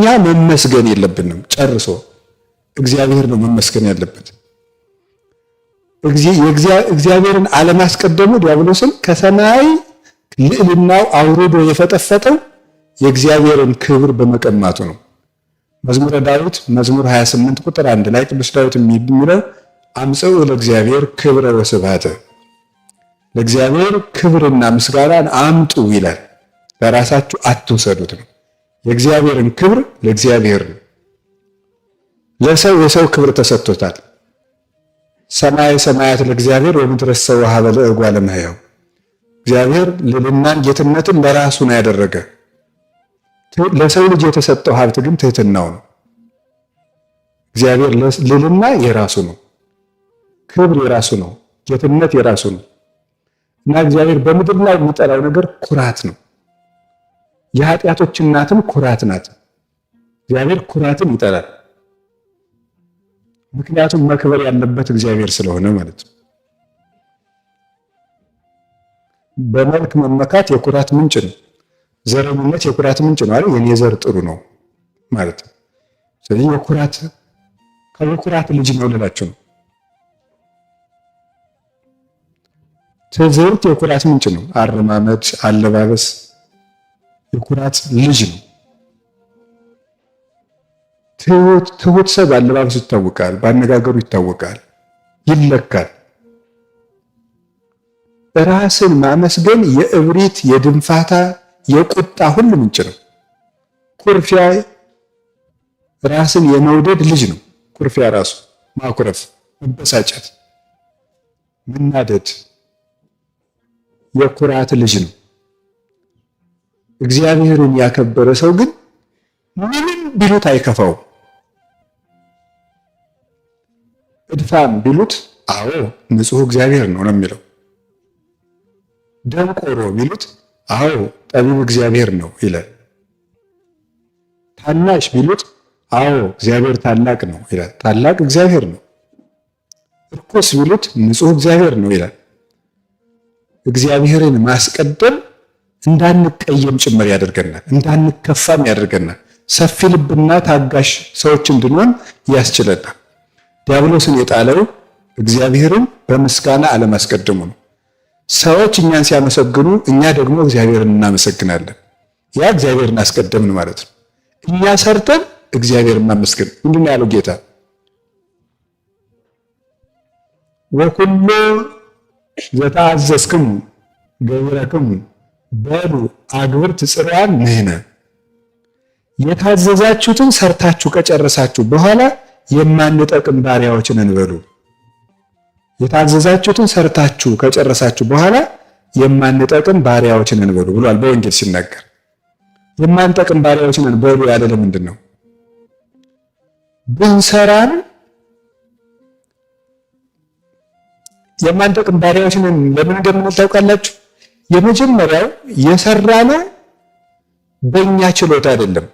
እኛ መመስገን የለብንም ጨርሶ። እግዚአብሔር ነው መመስገን ያለበት። እግዚአብሔርን አለማስቀደሙ ዲያብሎስን ከሰማይ ልዕልናው አውርዶ የፈጠፈጠው የእግዚአብሔርን ክብር በመቀማቱ ነው። መዝሙረ ዳዊት መዝሙር 28 ቁጥር 1 ላይ ቅዱስ ዳዊት የሚለው አምጽኡ ለእግዚአብሔር ክብረ ወስብሐተ፣ ለእግዚአብሔር ክብርና ምስጋናን አምጡ ይላል። ለራሳችሁ አትውሰዱት ነው። የእግዚአብሔርን ክብር ለእግዚአብሔር ነው። ለሰው የሰው ክብር ተሰጥቶታል። ሰማይ ሰማያት ለእግዚአብሔር ወምድረሰ ወሀበ ለእጓለ እመሕያው። እግዚአብሔር ልዕልናን ጌትነትን ለራሱ ነው ያደረገ። ለሰው ልጅ የተሰጠው ሀብት ግን ትህትናው ነው። እግዚአብሔር ልዕልና የራሱ ነው፣ ክብር የራሱ ነው፣ ጌትነት የራሱ ነው እና እግዚአብሔር በምድር ላይ የሚጠላው ነገር ኩራት ነው። የኃጢአቶች እናትም ኩራት ናት። እግዚአብሔር ኩራትን ይጠላል። ምክንያቱም መክበር ያለበት እግዚአብሔር ስለሆነ ማለት ነው። በመልክ መመካት የኩራት ምንጭ ነው። ዘረኝነት የኩራት ምንጭ ነው አይደል? የኔ ዘር ጥሩ ነው ማለት ነው። ስለዚህ የኩራት ልጅ ነው ልላችሁ ነው። ትዝብት የኩራት ምንጭ ነው። አረማመድ፣ አለባበስ የኩራት ልጅ ነው። ትሁት ሰው በአለባበሱ ይታወቃል፣ በአነጋገሩ ይታወቃል፣ ይለካል። ራስን ማመስገን የእብሪት፣ የድንፋታ፣ የቁጣ ሁሉ ምንጭ ነው። ኩርፊያ ራስን የመውደድ ልጅ ነው። ኩርፊያ ራሱ ማኩረፍ፣ መበሳጨት፣ መናደድ የኩራት ልጅ ነው። እግዚአብሔርን ያከበረ ሰው ግን ምንም ቢሉት አይከፋው። እድፋም ቢሉት አዎ ንጹሕ እግዚአብሔር ነው የሚለው። ደንቆሮ ቢሉት አዎ ጠቢብ እግዚአብሔር ነው ይላል። ታናሽ ቢሉት አዎ እግዚአብሔር ታላቅ ነው ይላል። ታላቅ እግዚአብሔር ነው። ርኩስ ቢሉት ንጹሕ እግዚአብሔር ነው ይላል። እግዚአብሔርን ማስቀደም እንዳንቀየም ጭምር ያደርገናል፣ እንዳንከፋም ያደርገናል። ሰፊ ልብና ታጋሽ ሰዎች እንድንሆን ያስችለናል። ዲያብሎስን የጣለው እግዚአብሔርን በምስጋና አለማስቀደሙ ነው። ሰዎች እኛን ሲያመሰግኑ እኛ ደግሞ እግዚአብሔርን እናመሰግናለን። ያ እግዚአብሔርን አስቀደምን ማለት ነው። እኛ ሰርተን እግዚአብሔርን ማመስገን ምንድን ያለው ጌታ? ወኩሎ ዘተአዘዝክሙ ገቢረክሙ በሉ አግብርት ጽርዓን ንሕነ። የታዘዛችሁትን ሰርታችሁ ከጨረሳችሁ በኋላ የማንጠቅም ባሪያዎች ነን በሉ። የታዘዛችሁትን ሰርታችሁ ከጨረሳችሁ በኋላ የማንጠቅም ባሪያዎች ነን በሉ ብሏል በወንጌል ሲናገር። የማንጠቅም ባሪያዎች ነን በሉ ያለ ለምንድን ነው? ብንሰራን የማንጠቅም ባሪያዎች ነን ለምን እንደምንል ታውቃላችሁ? የመጀመሪያው የሰራነው በእኛ ችሎታ አይደለም።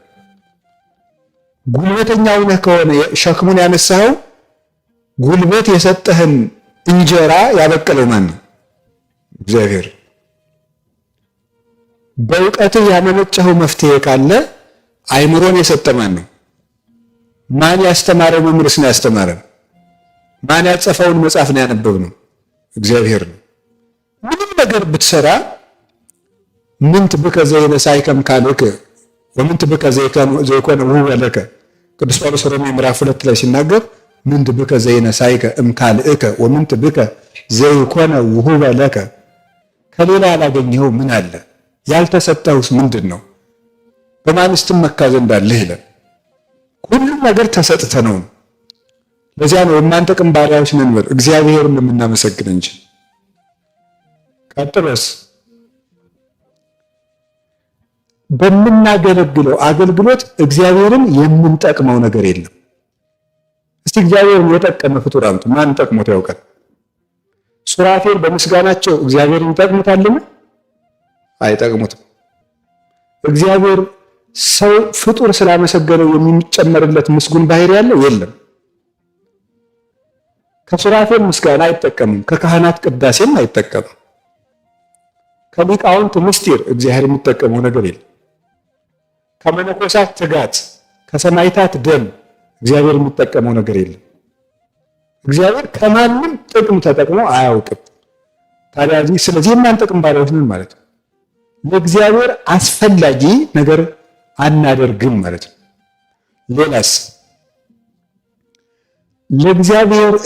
ጉልበተኛው ነህ ከሆነ ሸክሙን ያነሳኸው ጉልበት የሰጠህን እንጀራ ያበቀለው ማን ነው? እግዚአብሔር። በእውቀትህ ያመነጨኸው መፍትሄ ካለ አይምሮን የሰጠ ማን ነው? ማን ያስተማረው መምህርስ ነው ያስተማረን? ማን ያጸፈውን መጽሐፍ ነው ያነበብነው? እግዚአብሔር ነው። ምንም ነገር ብትሰራ ምንት ብከ ዘይነሳይከም ካልከ ወምንት ብከ ዘይኮነ ውህበ ለከ። ቅዱስ ጳውሎስ ሮሜ ምዕራፍ 2 ላይ ሲናገር ምንት ብከ ዘይነሳይከ እምካልእከ ወምንት ብከ ዘይኮነ ውህበ ለከ። ከሌላ ያላገኘኸው ምን አለ? ያልተሰጠውስ ምንድን ነው? በማንስ ትመካ ዘንድ አለህ ይላል። ሁሉም ነገር ተሰጥተ ነው። ለዚያ ነው የማንጠቅም ባሪያዎች ነን በል እግዚአብሔርን የምናመሰግን እንጂ። ቀጥሎስ በምናገለግለው አገልግሎት እግዚአብሔርን የምንጠቅመው ነገር የለም። እስቲ እግዚአብሔርን የጠቀመ ፍጡር አምጡ። ማን ጠቅሞት ያውቃል? ሱራፌል በምስጋናቸው እግዚአብሔርን ይጠቅሙታልን? አይጠቅሙትም። እግዚአብሔር ሰው ፍጡር ስላመሰገነው የሚጨመርለት ምስጉን ባህሪ ያለው የለም። ከሱራፌል ምስጋና አይጠቀምም፣ ከካህናት ቅዳሴም አይጠቀምም። ከሊቃውንት ምስጢር እግዚአብሔር የሚጠቀመው ነገር የለም። ከመነኮሳት ትጋት፣ ከሰማዕታት ደም እግዚአብሔር የሚጠቀመው ነገር የለም። እግዚአብሔር ከማንም ጥቅም ተጠቅሞ አያውቅም። ታዲያ ስለዚህ የማንጠቅም ባሪያዎች ነን ማለት ነው። ለእግዚአብሔር አስፈላጊ ነገር አናደርግም ማለት ነው። ሌላስ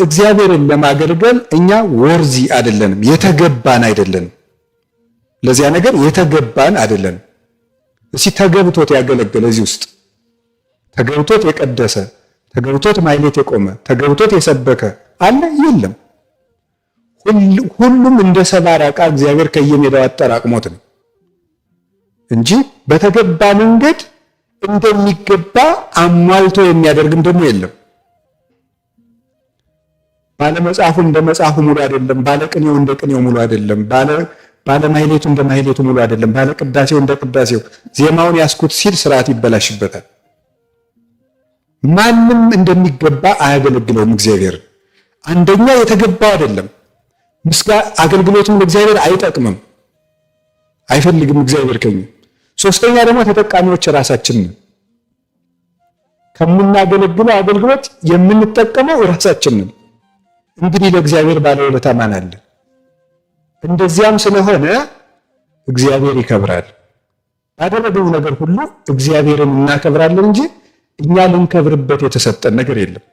እግዚአብሔርን ለማገልገል እኛ ወርዚ አይደለንም፣ የተገባን አይደለንም። ለዚያ ነገር የተገባን አይደለንም። እስኪ ተገብቶት ያገለገለ እዚህ ውስጥ ተገብቶት የቀደሰ ተገብቶት ማሕሌት የቆመ ተገብቶት የሰበከ አለ? የለም። ሁሉም እንደ ሰባራ ዕቃ እግዚአብሔር ከየሜዳው አጠራቅሞት ነው እንጂ በተገባ መንገድ እንደሚገባ አሟልቶ የሚያደርግም ደግሞ የለም። ባለመጽሐፉ እንደ መጽሐፉ ሙሉ አይደለም። ባለቅኔው እንደ ቅኔው ሙሉ አይደለም። ባለማሕሌቱ እንደ ማሕሌቱ ሙሉ አይደለም። ባለቅዳሴው እንደ ቅዳሴው ዜማውን ያስኩት ሲል ስርዓት ይበላሽበታል። ማንም እንደሚገባ አያገለግለውም እግዚአብሔር። አንደኛ የተገባው አይደለም። አገልግሎቱም ለእግዚአብሔር አይጠቅምም፣ አይፈልግም እግዚአብሔር ከኛ። ሶስተኛ ደግሞ ተጠቃሚዎች ራሳችን ነን። ከምናገለግለው አገልግሎት የምንጠቀመው ራሳችን ነን። እንግዲህ ለእግዚአብሔር ባለውለታ ማን አለ? እንደዚያም ስለሆነ እግዚአብሔር ይከብራል። ባደረገው ነገር ሁሉ እግዚአብሔርን እናከብራለን እንጂ እኛ ልንከብርበት የተሰጠን ነገር የለም።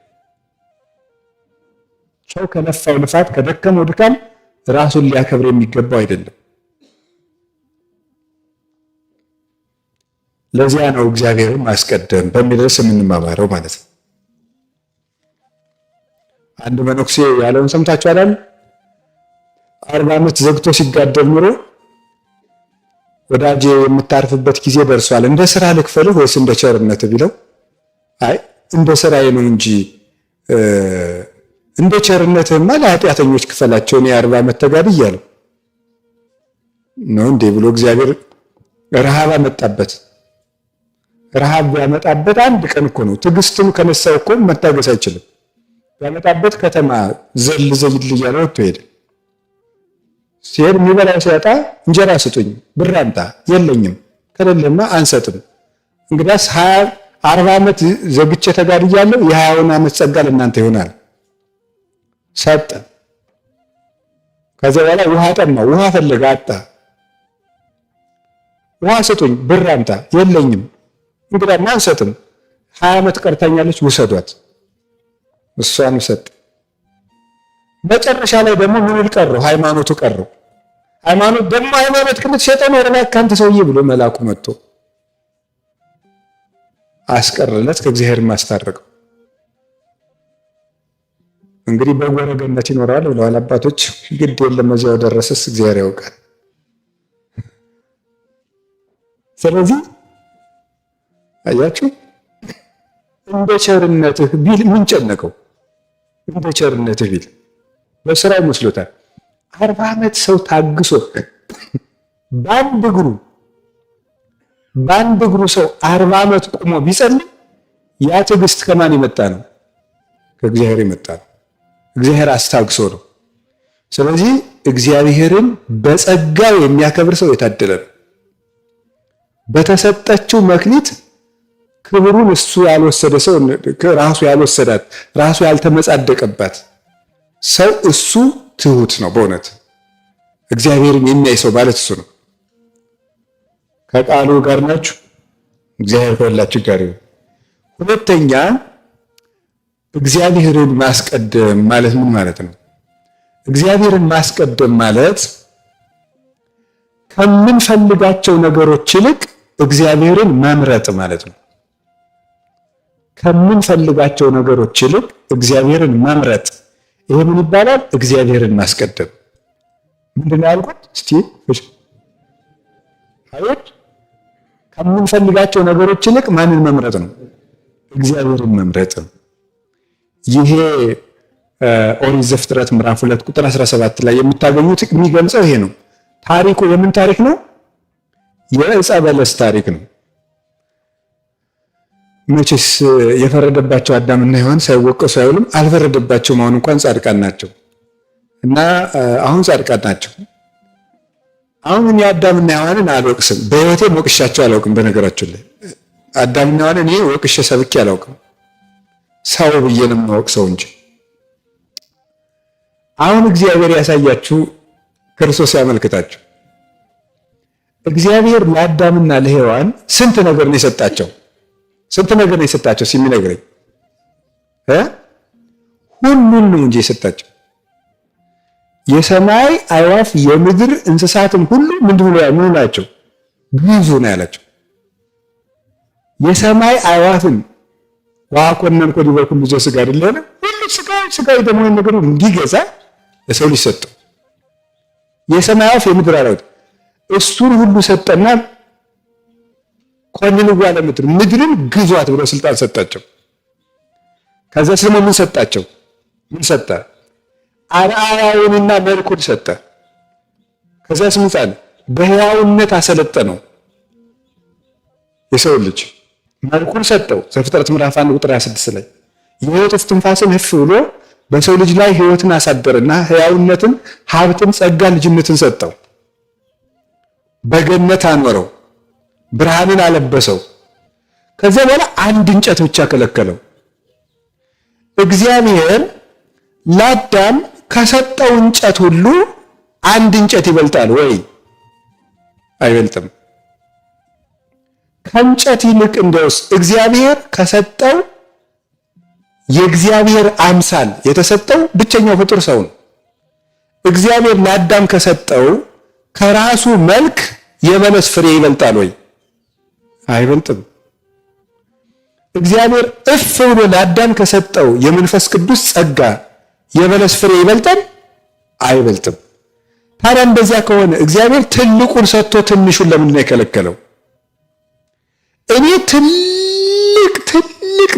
ሰው ከለፋው ልፋት ከደከመው ድካም ራሱን ሊያከብር የሚገባው አይደለም። ለዚያ ነው እግዚአብሔርን ማስቀደም በሚል ርዕስ የምንማማረው ማለት ነው። አንድ መነኩሴ ያለውን ሰምታችኋል? 40 ዓመት ዘግቶ ሲጋደል ኑሮ ወዳጄ የምታርፍበት ጊዜ ደርሷል፣ እንደ ስራ ልክፈልህ ወይስ እንደ ቸርነት ቢለው፣ አይ እንደ ስራዬ ነው እንጂ እንደ ቸርነትህማ ለኃጢአተኞች ክፈላቸው፣ እኔ 40 ዓመት ተጋድያለሁ ነው እንዴ ብሎ እግዚአብሔር ረሃብ አመጣበት። ረሃብ ቢያመጣበት አንድ ቀን እኮ ነው። ትዕግስቱን ከነሳው እኮ መታገስ አይችልም። ቢያመጣበት ከተማ ዘል እያለ ወጥቶ ሄደ። ሲሄድ የሚበላው ሲያጣ እንጀራ ስጡኝ፣ ብር አምጣ፣ የለኝም፣ ከሌለማ አንሰጥም። እንግዲያስ 40 ዓመት ዘግቼ ተጋድያለሁ፣ የ20ውን ዓመት ጸጋ ለእናንተ ይሆናል። ሰጠ። ከዚያ በኋላ ውሃ ጠማ፣ ውሃ ፈለገ፣ አጣ። ውሃ ስጡኝ፣ ብር አምጣ፣ የለኝም፣ እንግዲያማ አንሰጥም፣ 20 ዓመት ቀርታኛለች፣ ውሰዷት። እሷን ሰጠ። መጨረሻ ላይ ደግሞ ምን ቀረው? ሃይማኖቱ ቀረው። ሃይማኖት ደግሞ ሃይማኖት ከምትሸጠው ነው ረባክ ካንተ ሰውዬ ብሎ መልአኩ መጥቶ አስቀረለት፣ ከእግዚአብሔር ማስታረቀው። እንግዲህ በጎረገነት ይኖራል ብለዋል አባቶች። ግድ የለም እዚያው ደረሰስ እግዚአብሔር ያውቃል። ስለዚህ አያችሁ እንደ ቸርነትህ ቢል ምን ጨነቀው? እንደ ቸርነትህ ቢል በስራው መስሎታል። 40 ዓመት ሰው ታግሶ በአንድ እግሩ ሰው 40 ዓመት ቆሞ ቢጸልይ ያ ትዕግስት ከማን የመጣ ነው? ከእግዚአብሔር የመጣ ነው። እግዚአብሔር አስታግሶ ነው። ስለዚህ እግዚአብሔርን በጸጋው የሚያከብር ሰው የታደለ ነው። በተሰጠችው መክሊት ክብሩን እሱ ያልወሰደ ሰው ራሱ ያልወሰዳት ራሱ ያልተመጻደቀባት ሰው እሱ ትሁት ነው። በእውነት እግዚአብሔርን የሚያይ ሰው ማለት እሱ ነው። ከቃሉ ጋር ናችሁ። እግዚአብሔር ከሁላችሁ ጋር ይሁን። ሁለተኛ እግዚአብሔርን ማስቀደም ማለት ምን ማለት ነው? እግዚአብሔርን ማስቀደም ማለት ከምንፈልጋቸው ነገሮች ይልቅ እግዚአብሔርን መምረጥ ማለት ነው። ከምንፈልጋቸው ነገሮች ይልቅ እግዚአብሔርን መምረጥ፣ ይሄ ምን ይባላል? እግዚአብሔርን ማስቀደም። ምንድነው ያልኩት? እስቲ አይወድ ከምንፈልጋቸው ነገሮች ይልቅ ማንን መምረጥ ነው? እግዚአብሔርን መምረጥ ነው። ይሄ ኦሪት ዘፍጥረት ምዕራፍ 2 ቁጥር 17 ላይ የምታገኙት የሚገልጸው ይሄ ነው። ታሪኩ የምን ታሪክ ነው? የዕፀ በለስ ታሪክ ነው። መቼስ የፈረደባቸው አዳምና ሔዋን ሳይወቀሱ አይውሉም። አልፈረደባቸውም። አሁን እንኳን ጻድቃን ናቸው እና አሁን ጻድቃን ናቸው። አሁን የአዳምና ሔዋንን አልወቅስም። በሕይወቴ ሞቅሻቸው አላውቅም። በነገራችን ላይ አዳምና ሔዋን እኔ ወቅሼ ሰብኬ አላውቅም፣ ሰው ብዬ ነው የማወቅሰው እንጂ። አሁን እግዚአብሔር ያሳያችሁ፣ ክርስቶስ ያመልክታችሁ። እግዚአብሔር ለአዳምና ለሔዋን ስንት ነገር ነው የሰጣቸው? ስንት ነገር ነው የሰጣቸው ሲሚነግረኝ ሁሉን ነው እንጂ የሰጣቸው። የሰማይ አዕዋፍ የምድር እንስሳትም ሁሉ ምንድነው ናቸው? ግዙ ነው ያላቸው። የሰማይ አዕዋፍን ወአኮነንኮ ዲበ ኩሉ ዘሥጋ አይደለ? ሁሉ ስጋ ደግሞ ነገር እንዲገዛ ለሰው ልጅ ሰጠው። የሰማይ አዕዋፍ የምድር አራዊት እሱን ሁሉ ሰጠና ኮንንዋ ለምድር ምድርን ግዟት ብሎ ስልጣን ሰጣቸው። ከዛ ደግሞ ምን ሰጣቸው? ምን ሰጠ? አርአያውንና መልኩን ሰጠ። ከዛ ስሙታል በሕያውነት አሰለጠነው። የሰው ልጅ መልኩን ሰጠው። ዘፍጥረት ምዕራፍ 1 ቁጥር 26 ላይ የሕይወት እስትንፋስን እፍ ብሎ በሰው ልጅ ላይ ሕይወትን አሳደረና ሕያውነትን፣ ሀብትን፣ ጸጋ፣ ልጅነትን ሰጠው። በገነት አኖረው፣ ብርሃንን አለበሰው። ከዚያ በኋላ አንድ እንጨት ብቻ ከለከለው። እግዚአብሔር ለአዳም ከሰጠው እንጨት ሁሉ አንድ እንጨት ይበልጣል ወይ? አይበልጥም። ከእንጨት ይልቅ እንደውስ እግዚአብሔር ከሰጠው የእግዚአብሔር አምሳል የተሰጠው ብቸኛው ፍጡር ሰው ነው። እግዚአብሔር ለአዳም ከሰጠው ከራሱ መልክ የበለስ ፍሬ ይበልጣል ወይ? አይበልጥም። እግዚአብሔር እፍ ብሎ ለአዳም ከሰጠው የመንፈስ ቅዱስ ጸጋ የበለስ ፍሬ ይበልጣል? አይበልጥም። ታዲያ እንደዚያ ከሆነ እግዚአብሔር ትልቁን ሰጥቶ ትንሹን ለምንድን ነው የከለከለው? እኔ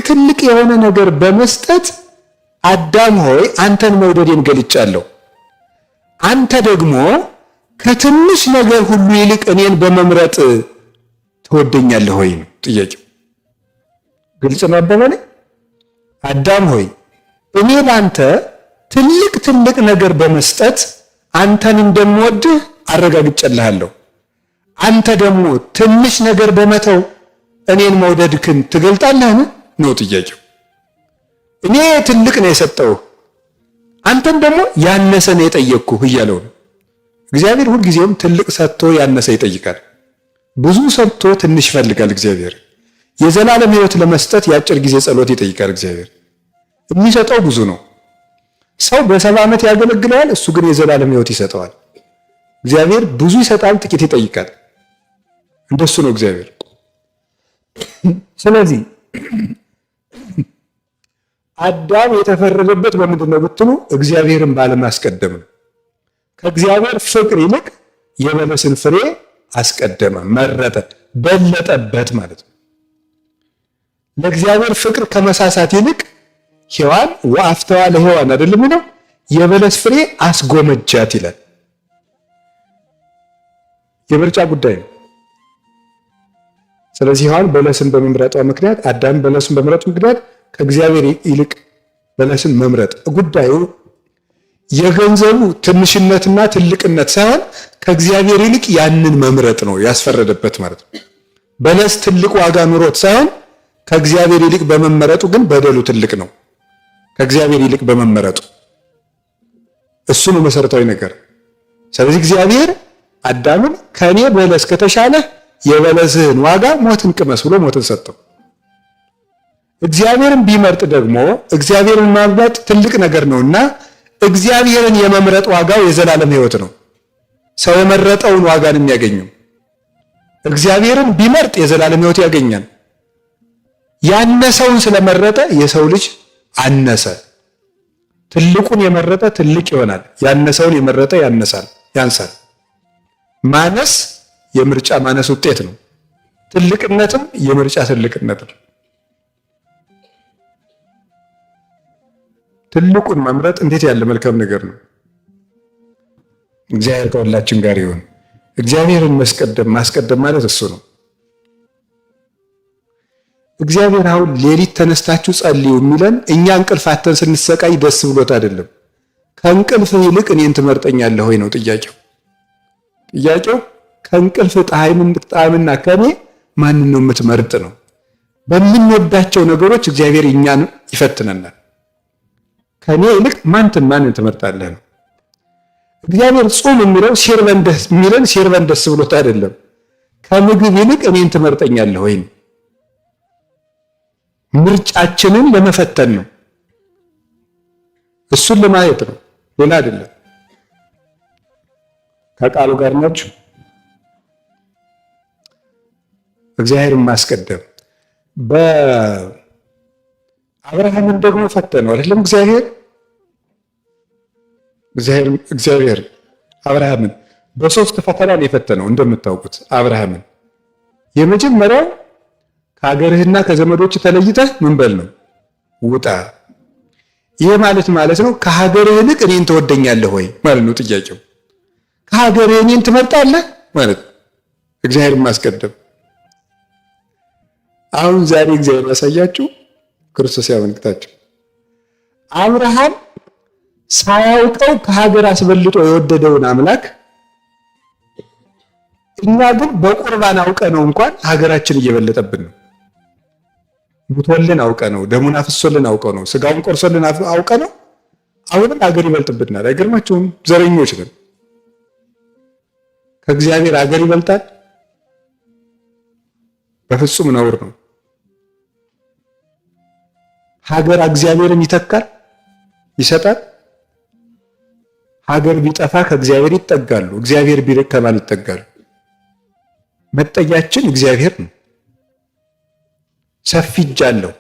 ትልቅ የሆነ ነገር በመስጠት አዳም ሆይ አንተን መውደዴን ገልጫለሁ፣ አንተ ደግሞ ከትንሽ ነገር ሁሉ ይልቅ እኔን በመምረጥ ትወደኛለህ ወይ ነው ጥያቄው። ግልጽ ነው አባባሌ? አዳም ሆይ እኔ ለአንተ ትልቅ ነገር በመስጠት አንተን እንደምወድህ አረጋግጬልሃለሁ፣ አንተ ደግሞ ትንሽ ነገር በመተው እኔን መውደድክን ትገልጣለህን ነው ጥያቄው። እኔ ትልቅ ነው የሰጠሁህ፣ አንተን ደግሞ ያነሰ ነው የጠየቅኩህ እያለው ነው። እግዚአብሔር ሁልጊዜም ትልቅ ሰጥቶ ያነሰ ይጠይቃል። ብዙ ሰጥቶ ትንሽ ይፈልጋል እግዚአብሔር። የዘላለም ሕይወት ለመስጠት የአጭር ጊዜ ጸሎት ይጠይቃል እግዚአብሔር። የሚሰጠው ብዙ ነው። ሰው በ70 ዓመት ያገለግለዋል፣ እሱ ግን የዘላለም ሕይወት ይሰጠዋል። እግዚአብሔር ብዙ ይሰጣል፣ ጥቂት ይጠይቃል። እንደሱ ነው እግዚአብሔር። ስለዚህ አዳም የተፈረደበት በምንድን ነው ብትሉ እግዚአብሔርን ባለማስቀደም ነው። ከእግዚአብሔር ፍቅር ይልቅ የበለስን ፍሬ አስቀደመ፣ መረጠ፣ በለጠበት ማለት ነው። ለእግዚአብሔር ፍቅር ከመሳሳት ይልቅ ሔዋን ወአፍተዋ ለሔዋን አይደለም ነው የበለስ ፍሬ አስጎመጃት ይላል። የምርጫ ጉዳይ ነው። ስለዚህ ሔዋን በለስን በመምረጧ ምክንያት አዳም በለስን በመምረጡ ምክንያት ከእግዚአብሔር ይልቅ በለስን መምረጥ ጉዳዩ የገንዘቡ ትንሽነትና ትልቅነት ሳይሆን ከእግዚአብሔር ይልቅ ያንን መምረጥ ነው ያስፈረደበት ማለት ነው። በለስ ትልቅ ዋጋ ኑሮት ሳይሆን ከእግዚአብሔር ይልቅ በመመረጡ ግን በደሉ ትልቅ ነው። ከእግዚአብሔር ይልቅ በመመረጡ እሱ ነው መሰረታዊ ነገር። ስለዚህ እግዚአብሔር አዳምን ከኔ በለስ ከተሻለ የበለስህን ዋጋ ሞትን ቅመስ ብሎ ሞትን ሰጠው። እግዚአብሔርን ቢመርጥ ደግሞ እግዚአብሔርን ማምለጥ ትልቅ ነገር ነውና እግዚአብሔርን የመምረጥ ዋጋው የዘላለም ሕይወት ነው። ሰው የመረጠውን ዋጋን የሚያገኘው እግዚአብሔርን ቢመርጥ የዘላለም ሕይወት ያገኛል። ያነሰውን ስለመረጠ የሰው ልጅ አነሰ። ትልቁን የመረጠ ትልቅ ይሆናል፣ ያነሰውን የመረጠ ያንሳል። ማነስ የምርጫ ማነስ ውጤት ነው። ትልቅነትም የምርጫ ትልቅነት ነው። ትልቁን መምረጥ እንዴት ያለ መልካም ነገር ነው! እግዚአብሔር ከሁላችን ጋር ይሁን። እግዚአብሔርን ማስቀደም ማለት እሱ ነው። እግዚአብሔር አሁን ሌሊት ተነስታችሁ ጸልዩ የሚለን እኛ እንቅልፍ አተን ስንሰቃይ ደስ ብሎት አይደለም። ከእንቅልፍ ይልቅ እኔን ትመርጠኛለህ ወይ ነው ጥያቄው። ከእንቅልፍ ጣዕምና ከኔ ማንን ነው የምትመርጥ ነው። በምንወዳቸው ነገሮች እግዚአብሔር እኛን ይፈትነናል። ከኔ ይልቅ ማንን ትመርጣለህ ነው። እግዚአብሔር ጾም የሚለው ሲርበን ደስ ብሎት አይደለም። ከምግብ ይልቅ እኔን ትመርጠኛለህ ወይ? ምርጫችንን ለመፈተን ነው። እሱን ለማየት ነው፣ ሌላ አይደለም። ከቃሉ ጋር ናችሁ። እግዚአብሔርን ማስቀደም በአብርሃምን ደግሞ ፈተነው አይደለም? እግዚአብሔር አብርሃምን በሶስት ፈተና ነው የፈተነው። እንደምታውቁት አብርሃምን የመጀመሪያው ከሀገርህና ከዘመዶች ተለይተህ ምን በል ነው ውጣ። ይሄ ማለት ነው ከሀገርህ ይልቅ እኔን ትወደኛለህ ወይ ማለት ነው ጥያቄው። ከሀገርህ እኔን ትመርጣለህ ማለት እግዚአብሔርን ማስቀደም። አሁን ዛሬ እግዚአብሔር ያሳያችሁ፣ ክርስቶስ ያመልክታችሁ። አብርሃም ሳያውቀው ከሀገር አስበልጦ የወደደውን አምላክ እኛ ግን በቁርባን አውቀ ነው እንኳን ሀገራችን እየበለጠብን ነው። ሙቶልን አውቀ ነው፣ ደሙን አፍሶልን አውቀ ነው፣ ስጋውን ቆርሶልን አውቀ ነው። አሁንም ሀገር ይበልጥብናል። አይገርማችሁም? ዘረኞች ነን። ከእግዚአብሔር ሀገር ይበልጣል? በፍጹም ነውር ነው። ሀገር እግዚአብሔርን ይተካል? ይሰጣል? ሀገር ቢጠፋ ከእግዚአብሔር ይጠጋሉ፣ እግዚአብሔር ቢርቅ ከማን ይጠጋሉ? መጠጊያችን እግዚአብሔር ነው። ሰፊ እጅ አለው።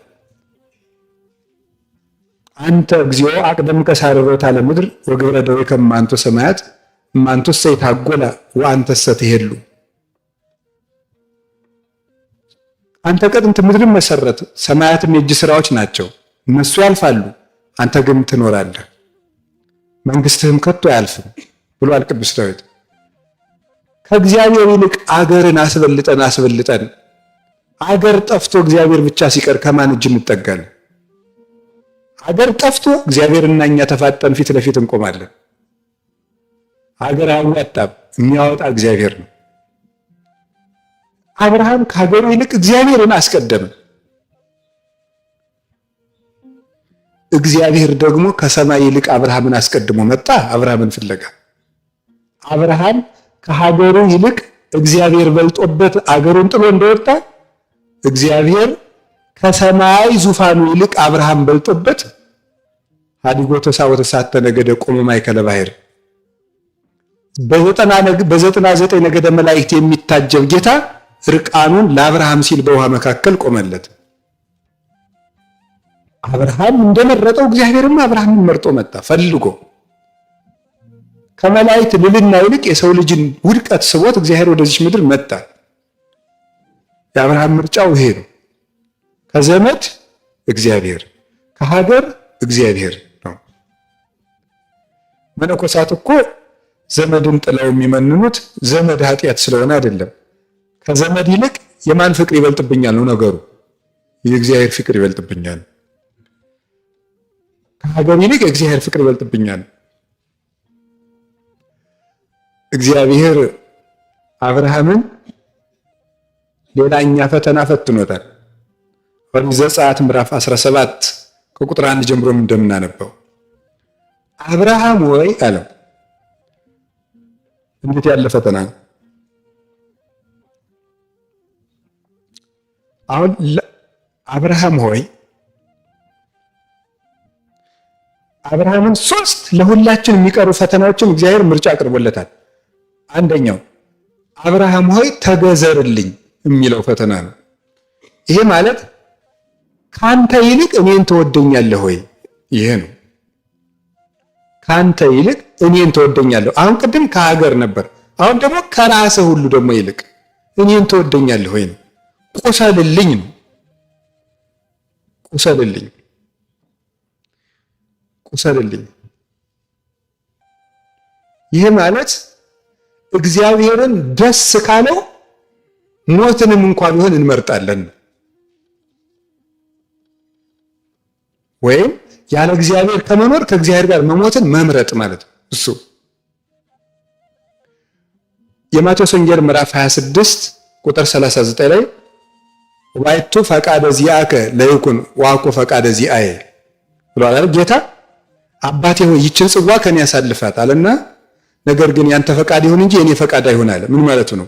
አንተ እግዚኦ አቅደምከ ሳርሮታ ለምድር ወግብረ ደዌከ እማንቱ ሰማያት እማንቱሰ ይታጎላ ወአንተሰ ትሄሉ። አንተ ቀጥንት ምድርን መሰረት፣ ሰማያትም የእጅ ስራዎች ናቸው። እነሱ ያልፋሉ፣ አንተ ግን ትኖራለህ፣ መንግስትህም ከቶ አያልፍም ብሏል ቅዱስ ዳዊት። ከእግዚአብሔር ይልቅ አገርን አስበልጠን አገር ጠፍቶ እግዚአብሔር ብቻ ሲቀር ከማን እጅ እንጠጋለን? አገር ጠፍቶ እግዚአብሔርና እኛ ተፋጠን ፊት ለፊት እንቆማለን። አገር አያዋጣም፣ የሚያወጣ እግዚአብሔር ነው። አብርሃም ከሀገሩ ይልቅ እግዚአብሔርን አስቀደመ። እግዚአብሔር ደግሞ ከሰማይ ይልቅ አብርሃምን አስቀድሞ መጣ፣ አብርሃምን ፍለጋ። አብርሃም ከሀገሩ ይልቅ እግዚአብሔር በልጦበት አገሩን ጥሎ እንደወጣ እግዚአብሔር ከሰማይ ዙፋኑ ይልቅ አብርሃም በልጦበት ሀዲጎ ተሳወተ ሳተ ነገደ ቆመ ማእከለ ባሕር በ99 ነገደ መላእክት የሚታጀብ ጌታ ርቃኑን ለአብርሃም ሲል በውሃ መካከል ቆመለት። አብርሃም እንደመረጠው እግዚአብሔርም አብርሃምን መርጦ መጣ ፈልጎ። ከመላእክት ልልና ይልቅ የሰው ልጅን ውድቀት ስቦት እግዚአብሔር ወደዚህ ምድር መጣ። የአብርሃም ምርጫው ይሄ ነው። ከዘመድ እግዚአብሔር፣ ከሀገር እግዚአብሔር ነው። መነኮሳት እኮ ዘመድን ጥለው የሚመንኑት ዘመድ ኃጢአት ስለሆነ አይደለም። ከዘመድ ይልቅ የማን ፍቅር ይበልጥብኛል ነው ነገሩ። የእግዚአብሔር ፍቅር ይበልጥብኛል። ከሀገር ይልቅ የእግዚአብሔር ፍቅር ይበልጥብኛል። እግዚአብሔር አብርሃምን ሌላኛ ፈተና ፈትኖታል። ኦሪት ዘጸአት ምዕራፍ 17 ከቁጥር 1 ጀምሮ እንደምናነበው አብርሃም ወይ አለው። እንዴት ያለ ፈተና ነው! አሁን አብርሃም ሆይ አብርሃምን ሶስት ለሁላችን የሚቀሩ ፈተናዎችን እግዚአብሔር ምርጫ አቅርቦለታል። አንደኛው አብርሃም ሆይ ተገዘርልኝ የሚለው ፈተና ነው። ይሄ ማለት ካንተ ይልቅ እኔን ትወደኛለህ ወይ? ይሄ ነው። ካንተ ይልቅ እኔን ትወደኛለህ። አሁን ቅድም ከሀገር ነበር፣ አሁን ደግሞ ከራስህ ሁሉ ደግሞ ይልቅ እኔን ትወደኛለህ ወይ ነው። ቁሰልልኝ ነው። ቁሰልልኝ። ይሄ ማለት እግዚአብሔርን ደስ ካለው ሞትንም እንኳን ቢሆን እንመርጣለን፣ ወይም ያለ እግዚአብሔር ከመኖር ከእግዚአብሔር ጋር መሞትን መምረጥ ማለት ነው። እሱ የማቴዎስ ወንጌል ምዕራፍ 26 ቁጥር 39 ላይ ዋይቱ ፈቃደ ዚአከ ለይኩን ዋኮ ፈቃደ ዚአየ ብሏል አይደል ጌታ። አባቴ ሆይ ይችን ጽዋ ከኔ ያሳልፋት አለና ነገር ግን ያንተ ፈቃድ ይሁን እንጂ የኔ ፈቃድ አይሁን አለ። ምን ማለቱ ነው?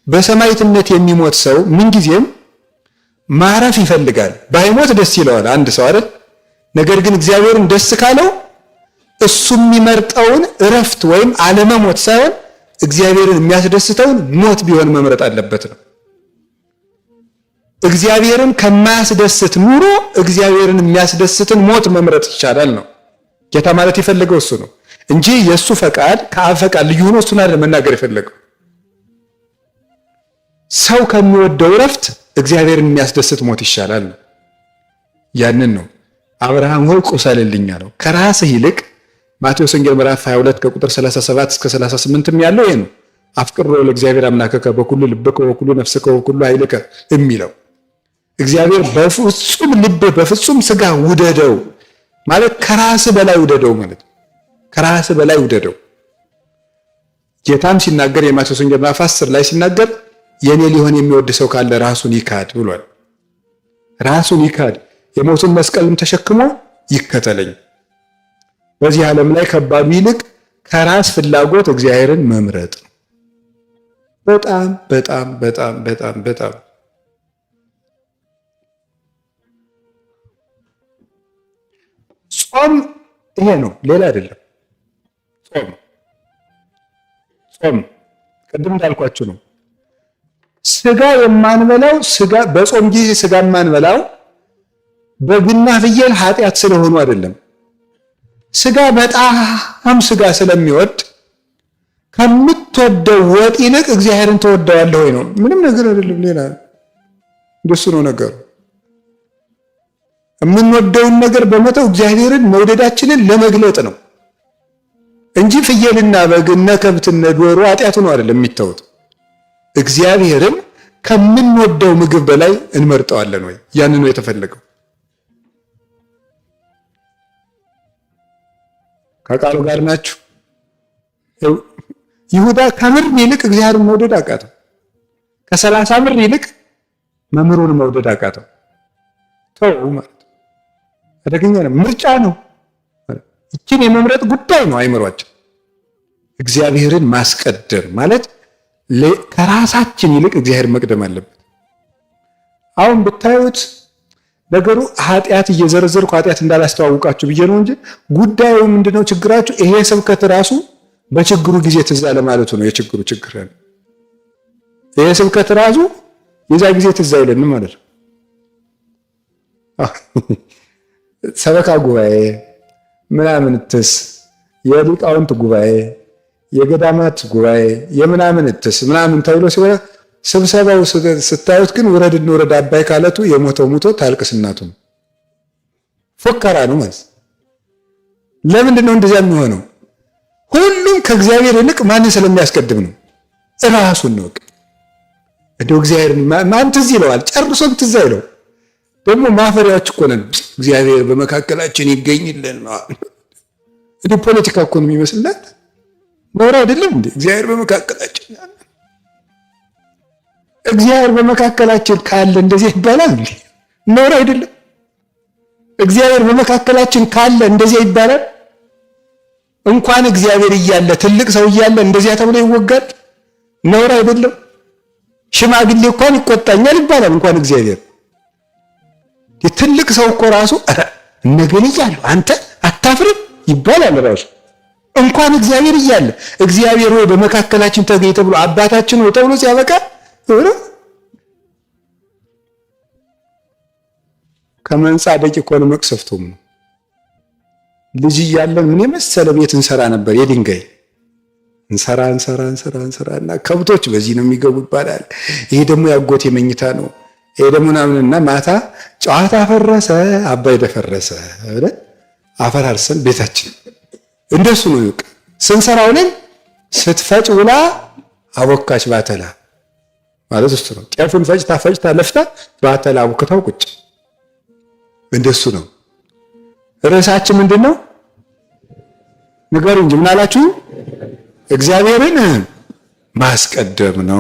በሰማዕትነት የሚሞት ሰው ምንጊዜም ማረፍ ይፈልጋል። ባይሞት ደስ ይለዋል አንድ ሰው አይደል? ነገር ግን እግዚአብሔርን ደስ ካለው እሱ የሚመርጠውን እረፍት ወይም አለመሞት ሳይሆን እግዚአብሔርን የሚያስደስተውን ሞት ቢሆን መምረጥ አለበት ነው። እግዚአብሔርን ከማያስደስት ኑሮ እግዚአብሔርን የሚያስደስትን ሞት መምረጥ ይቻላል ነው ጌታ ማለት የፈለገው እሱ ነው እንጂ የእሱ ፈቃድ ከአብ ፈቃድ ልዩ ሆኖ እሱን አይደለም መናገር የፈለገው። ሰው ከሚወደው እረፍት እግዚአብሔርን የሚያስደስት ሞት ይሻላል ነው። ያንን ነው አብርሃም ሆይ ቁሰልልኝ አለው። ከራስህ ይልቅ ማቴዎስ ወንጌል ምዕራፍ 22 ከቁጥር 37 እስከ 38 ያለው ይሄ ነው። አፍቅሮ ለእግዚአብሔር አምላከከ በኩሉ ልብከ ወኩሉ ነፍስከ ወኩሉ ኃይልከ የሚለው እግዚአብሔር በፍጹም ልብ በፍጹም ስጋ ውደደው ማለት ከራስ በላይ ውደደው ማለት ከራስ በላይ ውደደው። ጌታም ሲናገር የማቴዎስ ወንጌል ምዕራፍ 10 ላይ ሲናገር የኔ ሊሆን የሚወድ ሰው ካለ ራሱን ይካድ ብሏል። ራሱን ይካድ የሞቱን መስቀልም ተሸክሞ ይከተለኝ። በዚህ ዓለም ላይ ከባዱ ይልቅ ከራስ ፍላጎት እግዚአብሔርን መምረጥ ነው። በጣም በጣም በጣም በጣም በጣም ጾም ይሄ ነው፣ ሌላ አይደለም። ጾም ቅድም እንዳልኳችሁ ነው። ስጋ የማንበላው ስጋ በጾም ጊዜ ስጋ የማንበላው በግና ፍየል ኃጢአት ስለሆኑ አይደለም። ስጋ በጣም ስጋ ስለሚወድ ከምትወደው ወጥ ይልቅ እግዚአብሔርን ተወደዋለህ ወይ ነው። ምንም ነገር አይደለም፣ ሌላ እንደሱ ነው ነገሩ። የምንወደውን ነገር በመተው እግዚአብሔርን መውደዳችንን ለመግለጥ ነው እንጂ ፍየልና በግና ከብትና ዶሮ ኃጢአቱ ነው አይደለም የሚተውት። እግዚአብሔርን ከምንወደው ምግብ በላይ እንመርጠዋለን ወይ? ያንን ነው የተፈለገው። ከቃሉ ጋር ናችሁ? ይሁዳ ከምር ይልቅ እግዚአብሔርን መውደድ አቃተው። ከ30 ብር ይልቅ መምህሩን መውደድ አቃተው። ተው ማለት አደገኛ ነው። ምርጫ ነው። ይህችን የመምረጥ ጉዳይ ነው አይምሯችን። እግዚአብሔርን ማስቀደም ማለት ከራሳችን ይልቅ እግዚአብሔር መቅደም አለበት። አሁን ብታዩት ነገሩ ኃጢአት እየዘረዘርኩ ኃጢአት እንዳላስተዋውቃችሁ ብዬ ነው እንጂ ጉዳዩ ምንድነው? ችግራችሁ ይሄ ስብከት ራሱ በችግሩ ጊዜ ትዝ አለ ማለቱ ነው። የችግሩ ችግር ነው። ይሄ ስብከት ራሱ የዛ ጊዜ ትዝ አይለንም ማለት ነው። ሰበካ ጉባኤ ምናምን ትስ የሊቃውንት ጉባኤ የገዳማት ጉባኤ የምናምን ትስ ምናምን ተብሎ ሲሆን ስብሰባው ስታዩት ግን ውረድ እንውረድ አባይ ካለቱ የሞተው ሙቶ ታልቅስ እናቱ ነው። ፎከራ ነው ማለት። ለምንድን ነው እንደዚያ የሚሆነው? ሁሉም ከእግዚአብሔር ይልቅ ማንን ስለሚያስቀድም ነው? ራሱን ነው። እንደው እግዚአብሔርን ማን ትዝ ይለዋል? ጨርሶም ትዝ አይለው። ደግሞ ማፈሪያዎች እኮ ነን። እግዚአብሔር በመካከላችን ይገኝልን ነው። እንዴ ፖለቲካ እኮ ነው የሚመስልላት። ኖር አይደለም እንዴ? እግዚአብሔር በመካከላችን እግዚአብሔር በመካከላችን ካለ እንደዚህ ይባላል እንዴ? ኖር አይደለም? እግዚአብሔር በመካከላችን ካለ እንደዚህ ይባላል? እንኳን እግዚአብሔር እያለ ትልቅ ሰው እያለ እንደዚያ ተብሎ ይወጋል? ኖር አይደለም? ሽማግሌ እንኳን ይቆጣኛል ይባላል እንኳን እግዚአብሔር። ትልቅ ሰው እኮ ራሱ እነገሌ እያሉ አንተ አታፍርም ይባላል ራሱ። እንኳን እግዚአብሔር እያለ እግዚአብሔር ሆይ በመካከላችን ተገኝ ተብሎ አባታችን ሆይ ተብሎ ሲያበቃ ከመንጻደቅ እኮ ነው መቅሰፍቱም ነው። ልጅ እያለን ምን የመሰለ ቤት እንሰራ ነበር። የድንጋይ እንሰራና ከብቶች በዚህ ነው የሚገቡ ይባላል። ይሄ ደግሞ ያጎቴ መኝታ ነው። ይሄ ደግሞ ምናምንና ማታ ጨዋታ ፈረሰ አባይ ደፈረሰ አይደል? አፈራርሰን ቤታችን እንደሱ ነው ይውቅ ስንሰራውልን ስትፈጭ ውላ አቦካች ባተላ ማለት እሱ ነው። ጤፉን ፈጭታ ለፍታ ባተላ አቦክታው ቁጭ እንደሱ ነው። ርዕሳችን ምንድነው? ንገሩ እንጂ ምን አላችሁ? እግዚአብሔርን ማስቀደም ነው።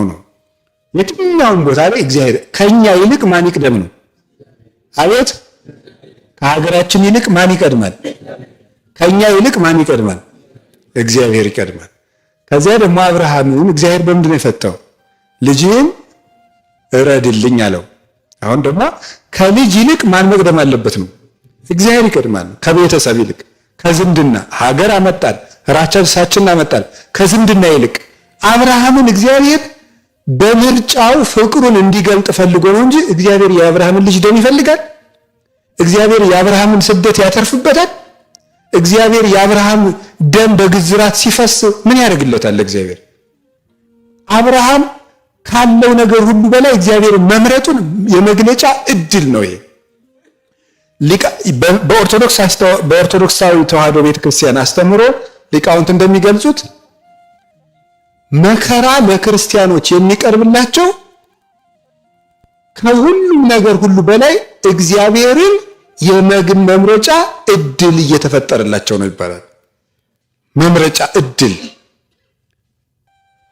የትኛውን ቦታ ላይ እግዚአብሔር ከኛ ይልቅ ማን ይቅደም ነው? አቤት ከሀገራችን ይልቅ ማን ይቀድማል? ከኛ ይልቅ ማን ይቀድማል? እግዚአብሔር ይቀድማል። ከዚያ ደግሞ አብርሃምን እግዚአብሔር በምንድን ነው የፈታው? ልጅህን እረድልኝ አለው። አሁን ደግሞ ከልጅ ይልቅ ማን መቅደም አለበት ነው? እግዚአብሔር ይቀድማል። ከቤተሰብ ይልቅ ከዝምድና ሀገር አመጣል፣ ራሳችንን አመጣል። ከዝምድና ይልቅ አብርሃምን እግዚአብሔር በምርጫው ፍቅሩን እንዲገልጥ ፈልጎ ነው እንጂ እግዚአብሔር የአብርሃምን ልጅ ደም ይፈልጋል? እግዚአብሔር የአብርሃምን ስደት ያተርፍበታል? እግዚአብሔር የአብርሃም ደም በግዝራት ሲፈስ ምን ያደርግለታል? እግዚአብሔር አብርሃም ካለው ነገር ሁሉ በላይ እግዚአብሔር መምረጡን የመግለጫ እድል ነው። ይሄ በኦርቶዶክሳዊ ተዋሕዶ ቤተክርስቲያን አስተምሮ ሊቃውንት እንደሚገልጹት መከራ ለክርስቲያኖች የሚቀርብላቸው ከሁሉም ነገር ሁሉ በላይ እግዚአብሔርን መምረጫ እድል እየተፈጠረላቸው ነው ይባላል። መምረጫ እድል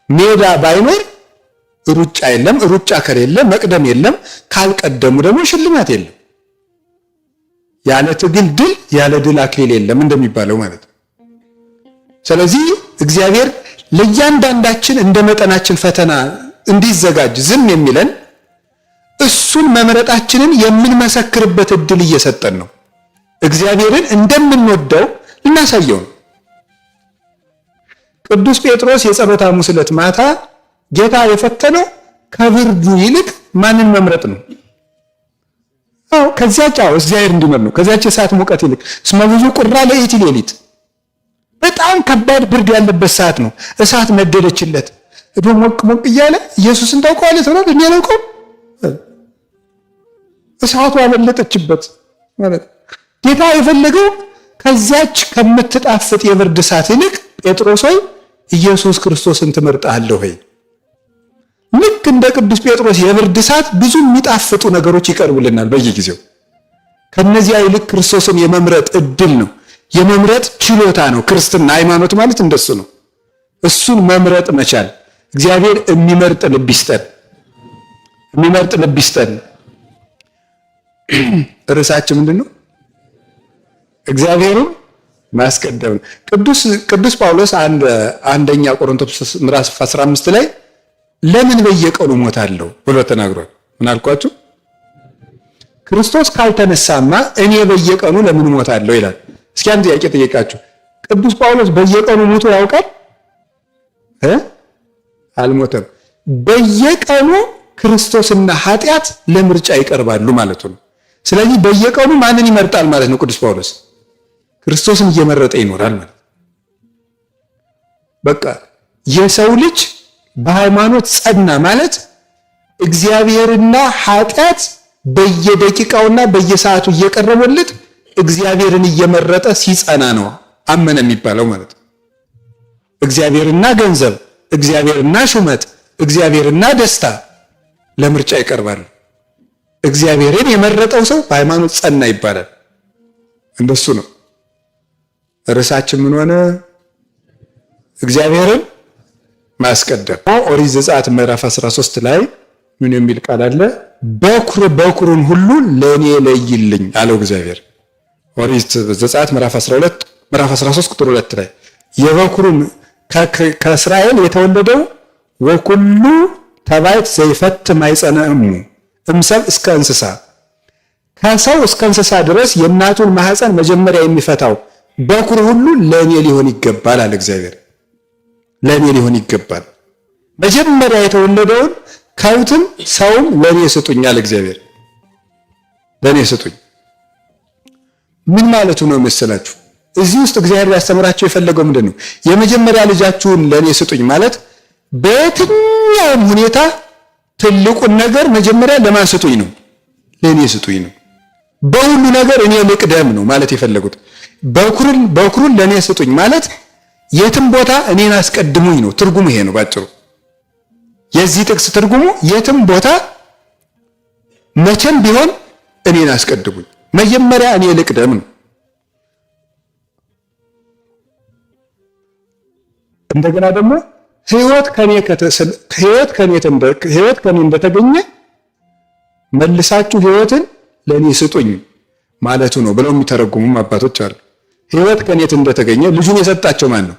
ሜዳ ባይኖር ሩጫ የለም፣ ሩጫ ከሌለ መቅደም የለም፣ ካልቀደሙ ደግሞ ሽልማት የለም። ያለ ትግል ድል፣ ያለ ድል አክሊል የለም እንደሚባለው ማለት ነው። ስለዚህ እግዚአብሔር ለእያንዳንዳችን እንደ መጠናችን ፈተና እንዲዘጋጅ ዝም የሚለን እሱን መምረጣችንን የምንመሰክርበት እድል እየሰጠን ነው። እግዚአብሔርን እንደምንወደው ልናሳየው ነው። ቅዱስ ጴጥሮስ የጸሎተ ሐሙስ ዕለት ማታ ጌታ የፈተነው ከብርዱ ይልቅ ማንን መምረጥ ነው? ከዚያች እግዚአብሔር እንዲመር ነው። ከዚያች የሰዓት ሙቀት ይልቅ እስመ ብዙ ቁራ ለይእቲ ሌሊት፣ በጣም ከባድ ብርድ ያለበት ሰዓት ነው። እሳት ነደደችለት። እዶ ሞቅ ሞቅ እያለ ኢየሱስን ታውቀዋለህ ተብሏል። እኔ አላውቀውም። እሳቱ አመለጠችበት ማለት ጌታ የፈለገው ከዚያች ከምትጣፍጥ የብርድ እሳት ይልቅ ጴጥሮስ ሆይ ኢየሱስ ክርስቶስን ትመርጣለህ ሆይ። ልክ እንደ ቅዱስ ጴጥሮስ የብርድ እሳት ብዙ የሚጣፍጡ ነገሮች ይቀርቡልናል በየጊዜው። ከነዚያ ይልቅ ክርስቶስን የመምረጥ እድል ነው፣ የመምረጥ ችሎታ ነው። ክርስትና ሃይማኖት ማለት እንደሱ ነው። እሱን መምረጥ መቻል። እግዚአብሔር የሚመርጥ ልብ ይስጠን፣ የሚመርጥ ልብ ይስጠን። ርዕሳችን ምንድን ነው? እግዚአብሔርን ማስቀደም ነው። ቅዱስ ጳውሎስ አንደኛ ቆሮንቶስ ምዕራፍ 15 ላይ ለምን በየቀኑ ሞታለሁ ብሎ ተናግሯል። ምን አልኳችሁ? ክርስቶስ ካልተነሳማ እኔ በየቀኑ ለምን ሞታለሁ ይላል። እስኪ አንድ ጥያቄ ጠይቃችሁ፣ ቅዱስ ጳውሎስ በየቀኑ ሞቶ ያውቃል? አልሞተም። በየቀኑ ክርስቶስና ኃጢአት ለምርጫ ይቀርባሉ ማለቱ ነው። ስለዚህ በየቀኑ ማንን ይመርጣል ማለት ነው? ቅዱስ ጳውሎስ ክርስቶስን እየመረጠ ይኖራል ማለት ነው። በቃ የሰው ልጅ በሃይማኖት ጸና ማለት እግዚአብሔርና ኃጢአት በየደቂቃውና በየሰዓቱ እየቀረበለት እግዚአብሔርን እየመረጠ ሲጸና ነው አመነ የሚባለው ማለት ነው። እግዚአብሔርና ገንዘብ፣ እግዚአብሔርና ሹመት፣ እግዚአብሔርና ደስታ ለምርጫ ይቀርባሉ። እግዚአብሔርን የመረጠው ሰው በሃይማኖት ጸና ይባላል። እንደሱ ነው። ርዕሳችን ምን ሆነ? እግዚአብሔርን ማስቀደም። ኦሪት ዘጸአት ምዕራፍ 13 ላይ ምን የሚል ቃል አለ? በኩሩን ሁሉ ለኔ ለይልኝ አለው እግዚአብሔር። ኦሪት ዘጸአት ምዕራፍ 13 ቁጥር 2 ላይ የበኩሩን ከእስራኤል የተወለደው ወኩሉ ተባይት ዘይፈት ማይጸነ እሙ እምሰብ እስከ እንስሳ፣ ከሰው እስከ እንስሳ ድረስ የእናቱን ማህፀን መጀመሪያ የሚፈታው በኩር ሁሉ ለኔ ሊሆን ይገባል አለ እግዚአብሔር። ለኔ ሊሆን ይገባል። መጀመሪያ የተወለደውን ከብትም ሰውም ለኔ ስጡኝ አለ እግዚአብሔር። ለኔ ስጡኝ ምን ማለቱ ነው መሰላችሁ? እዚህ ውስጥ እግዚአብሔር ያስተምራቸው የፈለገው ምንድን ነው? የመጀመሪያ ልጃችሁን ለኔ ስጡኝ ማለት በየትኛውም ሁኔታ ትልቁን ነገር መጀመሪያ ለማን ስጡኝ ነው? ለኔ ስጡኝ ነው። በሁሉ ነገር እኔ ልቅደም ነው ማለት የፈለጉት። በኩሩን ለኔ ስጡኝ ማለት የትም ቦታ እኔን አስቀድሙኝ ነው። ትርጉሙ ይሄ ነው ባጭሩ። የዚህ ጥቅስ ትርጉሙ የትም ቦታ መቼም ቢሆን እኔን አስቀድሙኝ፣ መጀመሪያ እኔ ልቅደም ነው። እንደገና ደግሞ ሕይወት ከኔ እንደተገኘ መልሳችሁ ሕይወትን ለኔ ስጡኝ ማለቱ ነው ብለው የሚተረጉሙም አባቶች አሉ። ሕይወት ከኔ እንደተገኘ ልጁን የሰጣቸው ማን ነው?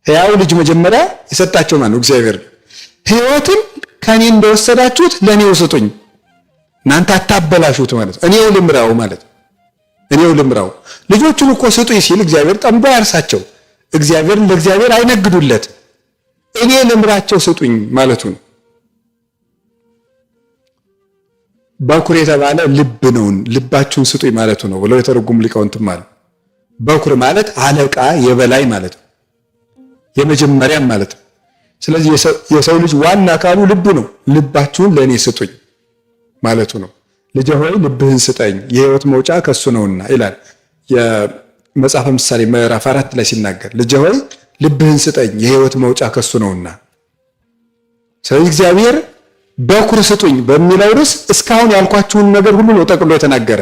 ሕያው ልጅ መጀመሪያ የሰጣቸው ማን ነው? እግዚአብሔር። ሕይወትን ከኔ እንደወሰዳችሁት ለኔው ስጡኝ፣ እናንተ አታበላሹት ማለት ነው። እኔው ልምራው ማለት ነው። እኔው ልምራው። ልጆቹን እኮ ስጡኝ ሲል እግዚአብሔር ጠምዶ ያርሳቸው፣ እግዚአብሔርን ለእግዚአብሔር አይነግዱለት፣ እኔ ልምራቸው ስጡኝ ማለቱ ነው። በኩር የተባለ ልብ ነው፣ ልባችሁን ስጡኝ ማለቱ ነው ብለው የተረጉሙ ሊቃውንትም አሉ። በኩር ማለት አለቃ፣ የበላይ ማለት ነው፣ የመጀመሪያም ማለት ነው። ስለዚህ የሰው ልጅ ዋና አካሉ ልቡ ነው። ልባችሁን ለእኔ ስጡኝ ማለቱ ነው። ልጄ ሆይ ልብህን ስጠኝ የሕይወት መውጫ ከሱ ነውና ይላል የመጽሐፈ ምሳሌ ምዕራፍ 4 ላይ ሲናገር፣ ልጄ ሆይ ልብህን ስጠኝ የሕይወት መውጫ ከሱ ነውና። ስለዚህ እግዚአብሔር በኩር ስጡኝ በሚለው ርዕስ እስካሁን ያልኳችሁን ነገር ሁሉ ነው ጠቅሎ የተናገረ።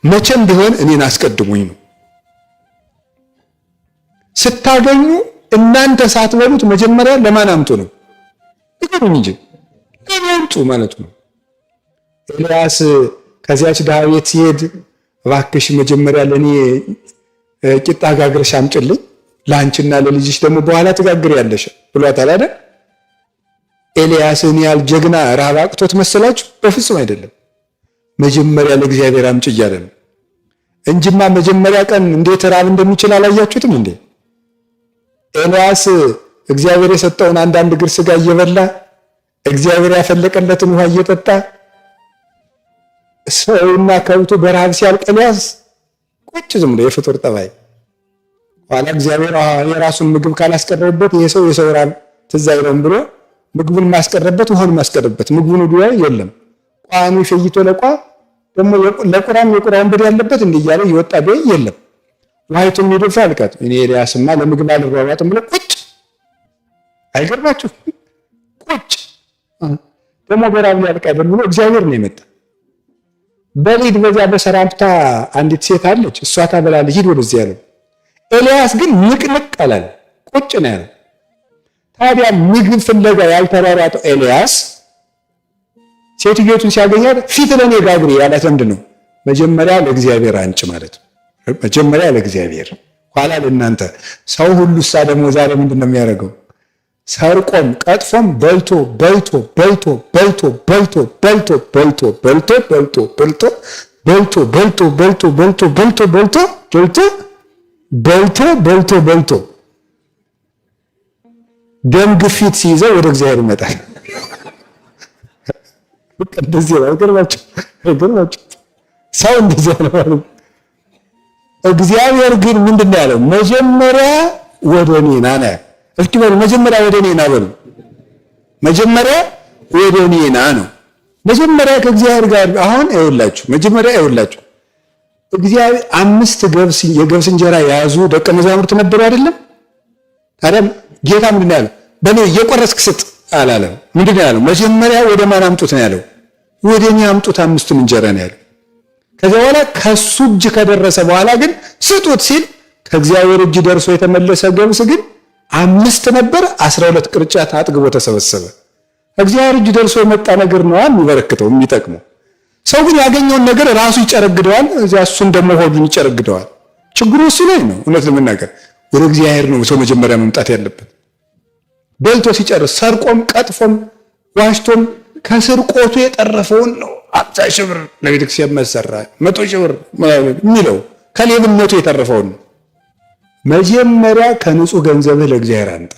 መቼም ቢሆን እኔን አስቀድሙኝ ነው። ስታገኙ እናንተ ሳትበሉት መጀመሪያ ለማን አምጡ ነው? ይገሩኝ እንጂ ለኔ አምጡ ማለቱ ነው። ኤልያስ ከዚያች ድሃ ቤት ሲሄድ እባክሽ መጀመሪያ ለኔ ቂጣ ጋግረሽ አምጪልኝ፣ ለአንቺና ለልጅሽ ደግሞ በኋላ ትጋግሪያለሽ ብሏታል አይደል? ኤልያስን ያህል ጀግና ረሃብ አቅቶት መሰላችሁ? በፍጹም አይደለም። መጀመሪያ ለእግዚአብሔር አምጪ እያለ ነው እንጂማ መጀመሪያ ቀን እንዴት ረሃብ እንደሚችል አላያችሁትም እንዴ? ኤልያስ እግዚአብሔር የሰጠውን አንዳንድ እግር ስጋ እየበላ እግዚአብሔር ያፈለቀለትን ውሃ እየጠጣ ሰውና ከብቱ በረሃብ ሲያልቅ ኤልያስ ቁጭ ዝም ብሎ የፍጡር ጠባይ። ኋላ እግዚአብሔር የራሱን ምግብ ካላስቀረበበት ይሄ ሰው የሰው ረሃብ ትዝ አይለውም ብሎ ምግቡን ማስቀረበት ውሃን ማስቀረበት ምግቡን ዱያ የለም ቋሚ ፈይቶ ለቋ ደግሞ ለቁራም የቁራም በድ ያለበት እንዴ እያለ ይወጣ በይ የለም ዋይቱም ይደፋ አልቀጥ እኔ ኤልያስማ ለምግብ አልሯሯጥም ብሎ ቁጭ። አይገርማችሁ? ቁጭ ደግሞ በራብ ያልቃ ብሎ እግዚአብሔር ነው የመጣ። በሊድ በዚያ በሰራፕታ አንዲት ሴት አለች፣ እሷ ታበላለች፣ ሂድ ወደዚያ ያለው። ኤልያስ ግን ንቅንቅ አላለ፣ ቁጭ ነው ያለው። ታዲያ ምግብ ፍለጋ ያልተሯሯጠው ኤልያስ ሴትዮቱን ሲያገኛት ፊት ለኔ ጋግሪ ያላት ምንድን ነው? መጀመሪያ ለእግዚአብሔር አንጭ ማለት ነው። መጀመሪያ ለእግዚአብሔር ኋላ ለእናንተ። ሰው ሁሉ እሳ ደግሞ ዛሬ ምንድን ነው የሚያደርገው? ሰርቆም ቀጥፎም በልቶ በልቶ በልቶ በልቶ በልቶ በልቶ በልቶ በልቶ በልቶ በልቶ በልቶ በልቶ በልቶ በልቶ በልቶ በልቶ በልቶ በልቶ በልቶ ደም ግፊት ሲይዘው ወደ እግዚአብሔር ይመጣል። እንደዚህ ነው። አይገርማችሁ? ሰው እንደዚህ ነው። እግዚአብሔር ግን ምንድን ነው ያለው? መጀመሪያ ወደ እኔ ና ነው። እስኪ በሉ መጀመሪያ ወደ እኔ ና በሉ። መጀመሪያ ወደ እኔ ና ነው። መጀመሪያ ከእግዚአብሔር ጋር አሁን አይውላችሁ። መጀመሪያ አይውላችሁ እግዚአብሔር 5 የገብስ እንጀራ የያዙ ደቀ መዛሙርት ነበሩ አይደለም? ታዲያ ጌታ ምንድን ነው ያለው? በኔ እየቆረስክ ስጥ አላለም። ምንድን ነው ያለው? መጀመሪያ ወደ ማን አምጡት ነው ያለው? ወደ እኔ አምጡት 5ቱን እንጀራ ነው ያለው። ከዚያ በኋላ ከሱ እጅ ከደረሰ በኋላ ግን ስጡት ሲል ከእግዚአብሔር እጅ ደርሶ የተመለሰ ገብስ ግን 5 ነበር፣ 12 ቅርጫት አጥግቦ ተሰበሰበ። እግዚአብሔር እጅ ደርሶ የመጣ ነገር ነው የሚበረክተው የሚጠቅመው። ሰው ግን ያገኘውን ነገር ራሱ ይጨረግደዋል፣ እዚያ እሱን ደግሞ ሆዱን ይጨረግደዋል። ችግሩ እሱ ላይ ነው። እውነት ለመናገር ወደ እግዚአብሔር ነው ሰው መጀመሪያ መምጣት ያለበት። በልቶ ሲጨርስ ሰርቆም ቀጥፎም ዋሽቶም ከስርቆቱ የጠረፈውን ነው 50 ሺህ ብር ለቤተክርስቲያን መሰራ 100 ሺህ ብር የሚለው ከሌብነቱ የተረፈውን ነው። መጀመሪያ ከንጹህ ገንዘብህ ለእግዚአብሔር አንጣ።